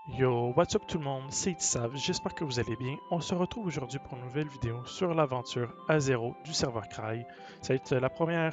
Yo, what's up tout le monde, c'est Itsav, j'espère que vous allez bien. On se retrouve aujourd'hui pour une nouvelle vidéo sur l'aventure A0 du serveur Cry. Ça va être la première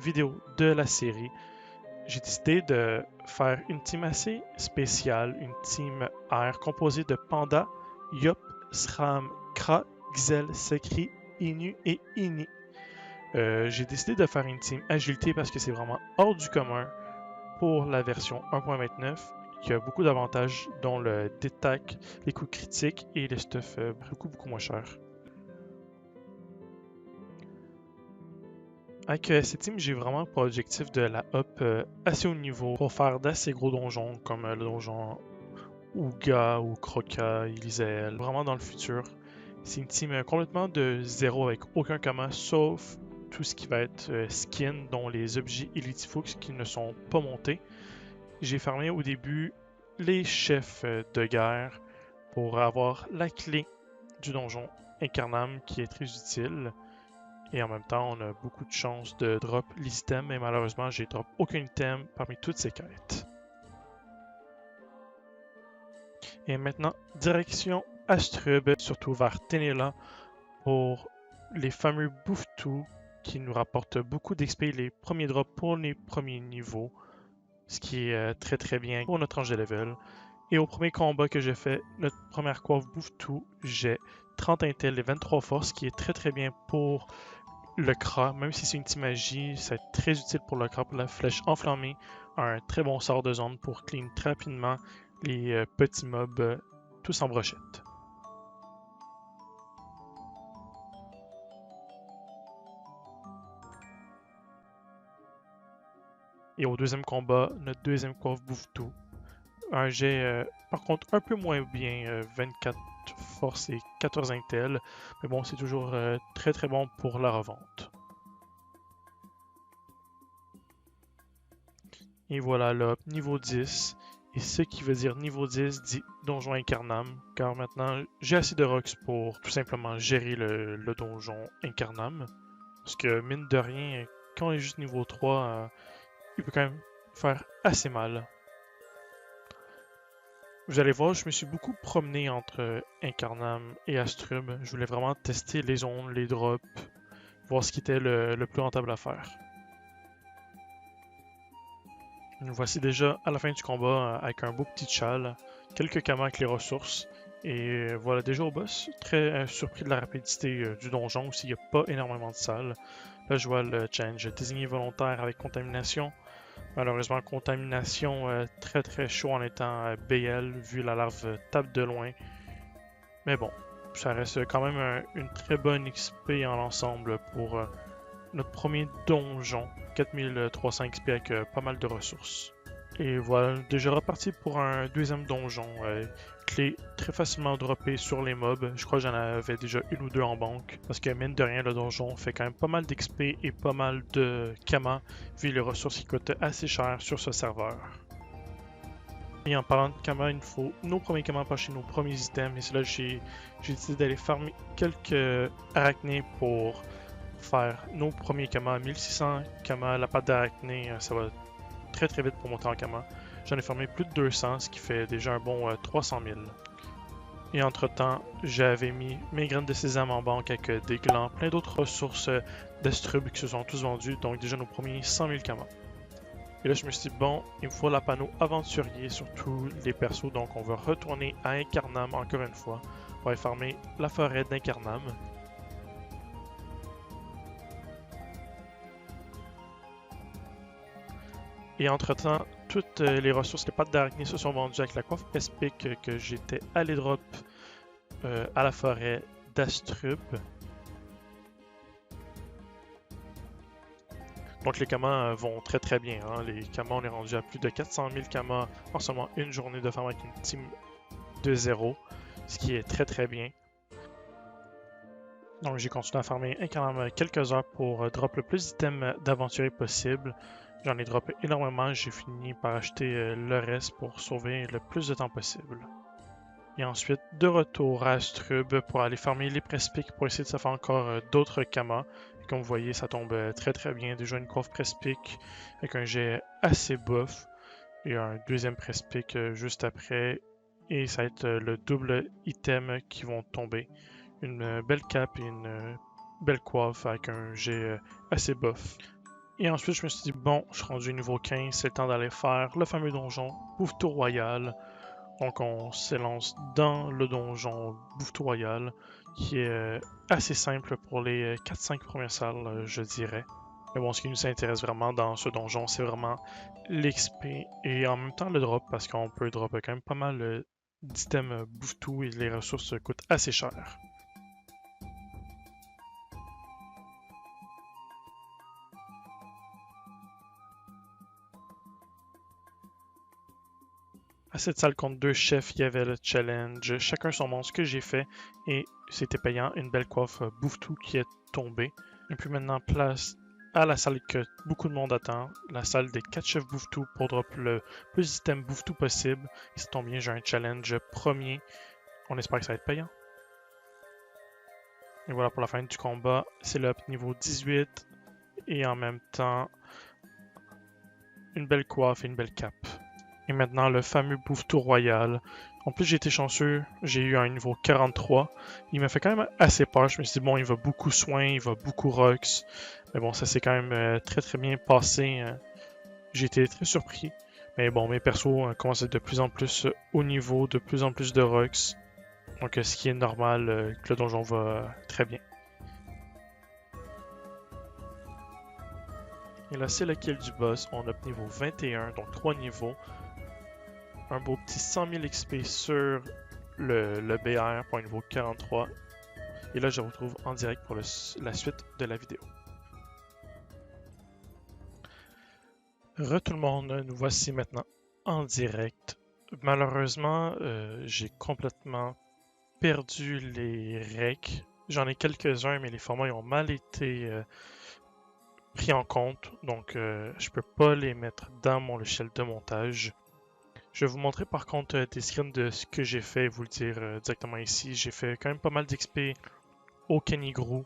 vidéo de la série. J'ai décidé de faire une team assez spéciale, une team R composée de Panda, Yop, Sram, Kra, Xel, Sekri, Inu et Ini. J'ai décidé de faire une team agilité parce que c'est vraiment hors du commun pour la version 1.29 qui a beaucoup d'avantages dont le détac, les coups critiques et les stuff beaucoup moins cher. Avec cette team, j'ai vraiment pour objectif de la up assez haut niveau pour faire d'assez gros donjons comme le donjon Ouga ou Croca, Elysael, vraiment dans le futur. C'est une team complètement de zéro avec aucun commun sauf tout ce qui va être skin, dont les objets Elitifox qui ne sont pas montés. J'ai farmé au début les chefs de guerre pour avoir la clé du donjon Incarnam qui est très utile. Et en même temps, on a beaucoup de chances de drop les items, mais malheureusement, j'ai drop aucun item parmi toutes ces quêtes. Et maintenant, direction Astrub, surtout vers Tenela, pour les fameux Bouffe-Tout qui nous rapportent beaucoup d'XP les premiers drops pour les premiers niveaux, ce qui est très bien pour notre range de level. Et au premier combat que j'ai fait, notre première coiffe Bouffe-Tout, j'ai 30 intel et 23 force, qui est très bien pour le Kra. Même si c'est une team magie, c'est très utile pour le Kra, pour la flèche enflammée, un très bon sort de zone pour clean très rapidement les petits mobs tous en brochette. Et au deuxième combat, notre deuxième coiffe Bouffe-Tout, un jet par contre un peu moins bien, 24 force et 14 intel, mais bon, c'est toujours très bon pour la revente. Et voilà là, niveau 10. Et ce qui veut dire niveau 10 dit donjon incarnam, car maintenant j'ai assez de rocks pour tout simplement gérer le donjon incarnam. Parce que mine de rien, quand on est juste niveau 3, il peut quand même faire assez mal. Vous allez voir, je me suis beaucoup promené entre Incarnam et Astrub. Je voulais vraiment tester les zones, les drops, voir ce qui était le plus rentable à faire. Nous voici déjà à la fin du combat avec un beau petit châle, quelques kamas avec les ressources, et voilà déjà au boss. Très surpris de la rapidité du donjon, s'il n'y a pas énormément de salles. Là je vois le change désigné volontaire avec contamination. Malheureusement contamination très chaud en étant BL vu la larve tape de loin. Mais bon, ça reste quand même une très bonne XP en l'ensemble pour notre premier donjon, 4300 XP avec pas mal de ressources. Et voilà, déjà reparti pour un deuxième donjon. Clé très facilement droppée sur les mobs. Je crois que j'en avais déjà une ou deux en banque. Parce que mine de rien, le donjon fait quand même pas mal d'XP et pas mal de Kama, vu les ressources qui coûtent assez cher sur ce serveur. Et en parlant de Kama, il nous faut nos premiers Kama pour acheter nos premiers items. Et c'est là que j'ai décidé d'aller farmer quelques arachnées pour faire nos premiers Kama. 1600 Kama, la pâte d'arachné, ça va très vite pour monter en Kama. J'en ai farmé plus de 200, ce qui fait déjà un bon 300 000. Et entre-temps, j'avais mis mes graines de sésame en banque avec des glands, plein d'autres ressources d'Astrub qui se sont tous vendues, donc déjà nos premiers 100 000 Kama. Et là, je me suis dit, bon, il me faut la panneau aventurier sur tous les persos, donc on va retourner à Incarnam encore une fois pour aller farmer la forêt d'Incarnam. Et entre-temps, toutes les ressources, les pattes d'arachnées se sont vendues avec la coiffe Espic que j'étais allé drop à la forêt d'Astrub. Donc les kamas vont très bien. Hein. Les kamas, on est rendu à plus de 400 000 kamas en seulement une journée de farm avec une team de 0, ce qui est très bien. Donc j'ai continué à farmer Incarnam quelques heures pour drop le plus d'items d'aventurier possible. J'en ai droppé énormément, j'ai fini par acheter le reste pour sauver le plus de temps possible. Et ensuite, de retour à Astrub pour aller farmer les Prespic pour essayer de se faire encore d'autres kamas. Et comme vous voyez, ça tombe très bien. Déjà une coiffe Prespic avec un jet assez buff. Et un deuxième Prespic juste après. et ça va être le double item qui vont tomber. Une belle cape et une belle coiffe avec un jet assez bof. Et ensuite, je me suis dit, bon, je suis rendu niveau 15, c'est le temps d'aller faire le fameux donjon Bouveteau Royal. Donc, on s'élance dans le donjon Bouveteau Royal, qui est assez simple pour les 4-5 premières salles, je dirais. Mais bon, ce qui nous intéresse vraiment dans ce donjon, c'est vraiment l'XP et en même temps le drop, parce qu'on peut dropper quand même pas mal d'items Bouvetou et les ressources coûtent assez cher. À cette salle contre deux chefs, il y avait le challenge, chacun son monstre que j'ai fait et c'était payant, une belle coiffe Bouvetou qui est tombée. Et puis maintenant, place à la salle que beaucoup de monde attend, la salle des 4 chefs Bouvetou pour drop le plus d'items Bouvetou possible. Et ça tombe bien, j'ai un challenge premier. On espère que ça va être payant. Et voilà pour la fin du combat, c'est le niveau 18 et en même temps une belle coiffe et une belle cape. Et maintenant, le fameux Bouvetou Royal. En plus, j'ai été chanceux, j'ai eu un niveau 43. Il m'a fait quand même assez peur. Je me suis dit, bon, il va beaucoup soin, il va beaucoup rocks. Mais bon, ça s'est quand même très très bien passé. J'ai été très surpris. Mais bon, mes persos commencent à être de plus en plus haut niveau, de plus en plus de rocks. Donc, ce qui est normal, que le donjon va très bien. Et là, c'est le kill du boss. On a niveau 21, donc 3 niveaux. Un beau petit 100 000 XP sur le BR pour un niveau 43. Et là, je vous retrouve en direct pour la suite de la vidéo. Tout le monde, nous voici maintenant en direct. Malheureusement, j'ai complètement perdu les recs. J'en ai quelques-uns, mais les formats ils ont mal été pris en compte. Donc, je peux pas les mettre dans mon logiciel de montage. Je vais vous montrer par contre des screens de ce que j'ai fait, vous le dire directement ici. J'ai fait quand même pas mal d'XP au Kenigru.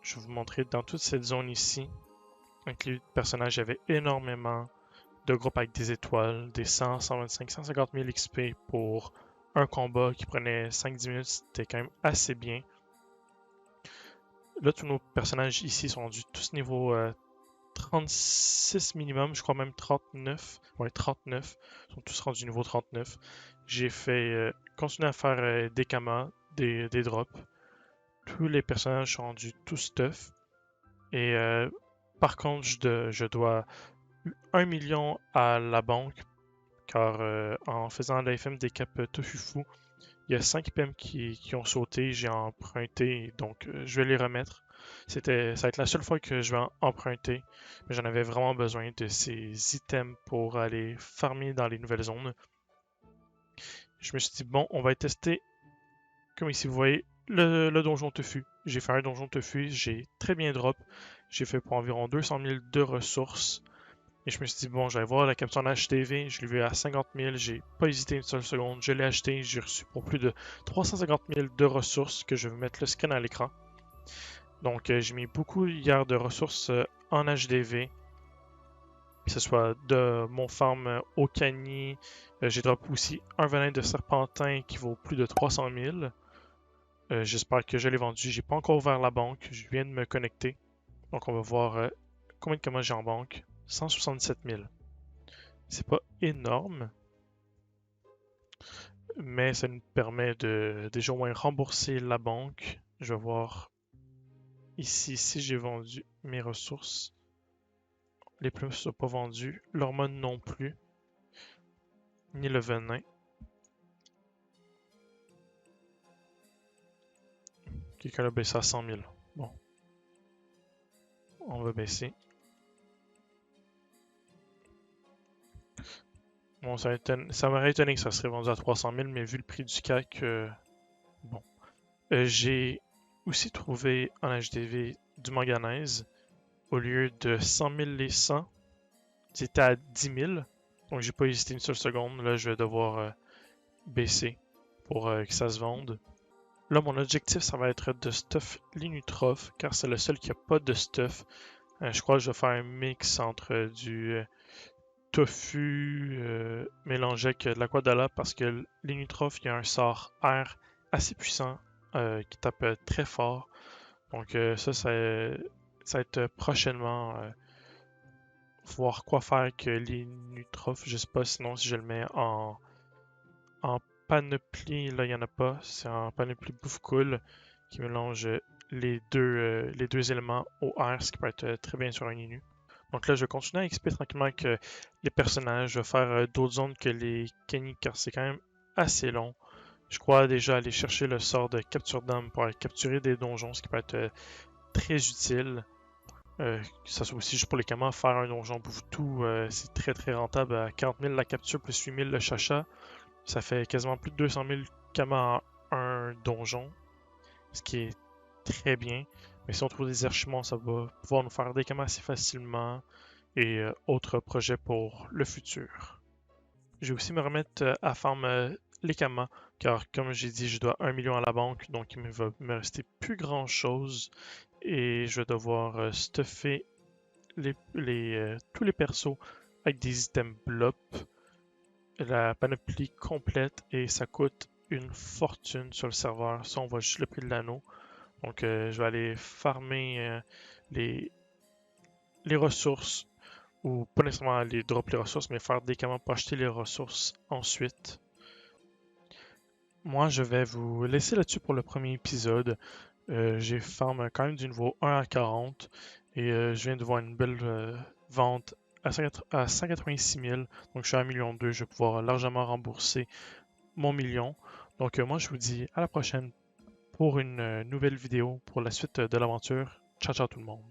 Je vais vous montrer dans toute cette zone ici. Avec les personnages, il y avait énormément de groupes avec des étoiles, des 100, 125, 150 000 XP pour un combat qui prenait 5-10 minutes. C'était quand même assez bien. Là, tous nos personnages ici sont rendus tous niveau 36 minimum, je crois même 39. Ouais, 39. Ils sont tous rendus niveau 39. J'ai fait continuer à faire des kamas, des drops. Tous les personnages sont rendus tout stuff. Et par contre, je dois 1 million à la banque. Car en faisant l'AFM des caps Tofufu, il y a 5 PM qui ont sauté, j'ai emprunté, donc je vais les remettre. Ça va être la seule fois que je vais emprunter, mais j'en avais vraiment besoin de ces items pour aller farmer dans les nouvelles zones. Je me suis dit, bon, on va tester, comme ici vous voyez, le donjon Tofu. J'ai fait un donjon Tofu, j'ai très bien drop. J'ai fait pour environ 200 000 de ressources. Et je me suis dit, bon, j'allais voir la capture en HTV, je l'ai vu à 50 000, j'ai pas hésité une seule seconde, je l'ai acheté, j'ai reçu pour plus de 350 000 de ressources que je vais mettre le scan à l'écran. Donc j'ai mis beaucoup hier de ressources en HDV, que ce soit de mon farm au Cani, j'ai drop aussi un venin de serpentin qui vaut plus de 300 000. J'espère que je l'ai vendu, j'ai pas encore ouvert la banque, je viens de me connecter. Donc on va voir combien de commandes j'ai en banque. 167 000. C'est pas énorme, mais ça nous permet de déjà au moins rembourser la banque. Je vais voir ici si j'ai vendu mes ressources. Les plumes ne sont pas vendues, l'hormone non plus, ni le venin. Quelqu'un l'a baissé à 100 000. Bon, on va baisser. Bon, ça m'aurait étonné que ça serait vendu à 300 000, mais vu le prix du CAC, bon. J'ai aussi trouvé en HDV du manganèse. Au lieu de 100 000 les 100, c'était à 10 000. Donc j'ai pas hésité une seule seconde. Là, je vais devoir baisser pour que ça se vende. Là, mon objectif, ça va être de stuff l'inutrof, car c'est le seul qui a pas de stuff. Je crois que je vais faire un mix entre du tofu mélangé avec de l'Aquadala parce que l'Inutroph, il y a un sort air assez puissant qui tape très fort. Donc ça va être prochainement voir quoi faire avec l'Inutroph. Je sais pas sinon si je le mets en panoplie, là il n'y en a pas. C'est en panoplie bouffe cool qui mélange les deux éléments au air, ce qui peut être très bien sur un Inu. Donc là, je vais continuer à XP tranquillement avec les personnages. Je vais faire d'autres zones que les Kenny car c'est quand même assez long. Je crois déjà aller chercher le sort de capture d'âme pour aller capturer des donjons, ce qui peut être très utile. Que ça soit aussi juste pour les Kamas, faire un donjon bouffe tout, c'est très très rentable. À 40 000 la capture plus 8 000 le chacha, ça fait quasiment plus de 200 000 Kamas en un donjon, ce qui est très bien. Mais si on trouve des archiments, ça va pouvoir nous faire des Kamas assez facilement et autres projets pour le futur. Je vais aussi me remettre à farm les Kamas, car comme j'ai dit, je dois 1 million à la banque, donc il ne va me rester plus grand chose et je vais devoir stuffer tous les persos avec des items blop, la panoplie complète et ça coûte une fortune sur le serveur. Ça, on voit juste le prix de l'anneau. Donc, je vais aller farmer les ressources ou pas nécessairement aller drop les ressources, mais faire des commandes pour acheter les ressources ensuite. Moi, je vais vous laisser là-dessus pour le premier épisode. J'ai farm quand même du niveau 1 à 40 et je viens de voir une belle vente à 186 000. Donc, je suis à 1,2 million. Je vais pouvoir largement rembourser mon million. Donc, moi, je vous dis à la prochaine pour une nouvelle vidéo pour la suite de l'aventure. Ciao, ciao tout le monde.